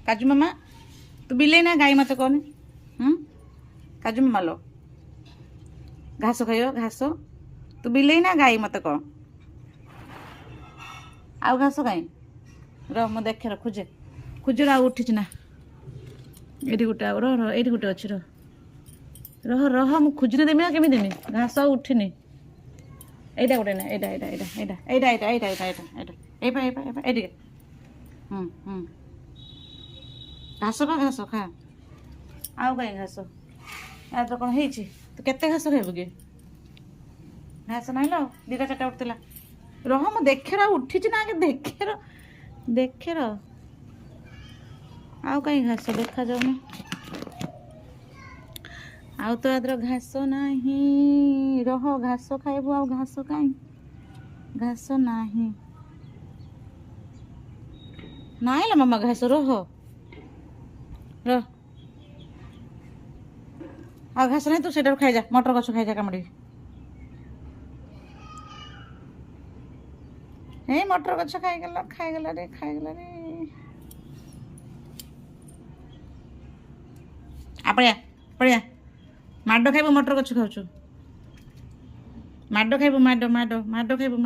काजू मामा तू बिले ना गाई मत कौन काजू मामा लो घास खाइयो घास तू बिले ना गाई मत कह आउ घास कहीं रह मु देखे र खोजे खोजे आउ उठी ना ये गोटे आउ रह ये गोटे अच्छी रह रह मु खोजने देमी ना केमी देमी घास आउ उठिनी এইটা গোটে না এটা এটা এটা এটা এইটা এটা এইটা এটা এটা এটা এইপা এইপা এইপা এইদিকে ঘাস পা ঘাস খা ଆଉ କାହିଁ ଘାସ ୟା ତ କ'ଣ ହେଇଛି ତୁ କେତେ ଘାସ ଖାଇବୁ କି ଘାସ ନାହିଁ ଲୋ ଦୁଇଟା ଚାରିଟା ଉଠିଥିଲା ରହ ମୁଁ ଦେଖେର ଆଉ ଉଠିଛି ନା ଆଗେ ଦେଖେର ଆଉ କାହିଁ ଘାସ ଦେଖାଯାଉନି ଆଉ ତ ଆଦ୍ର ଘାସ ନାହିଁ ରହ ଘାସ ଖାଇବୁ ଆଉ ଘାସ କାହିଁ ଘାସ ନାହିଁ ନାହିଁ ଲୋ ମାମା ଘାସ ରହ ଆଉ ଘାସ ନାହିଁ ତୁ ସେଇଟାରୁ ଖାଇଯା ମଟର ଗଛ ଖାଇଯା କାମୁଡ଼ିକି ଏଇ ମଟର ଗଛ ଖାଇଗଲା ରେ ପଳିଆ ପଳିଆ ମାଡ଼ ଖାଇବୁ ମଟର ଗଛ ଖାଉଛୁ ମାଡ଼ ଖାଇବୁ ମାଡ଼ ଖାଇବୁ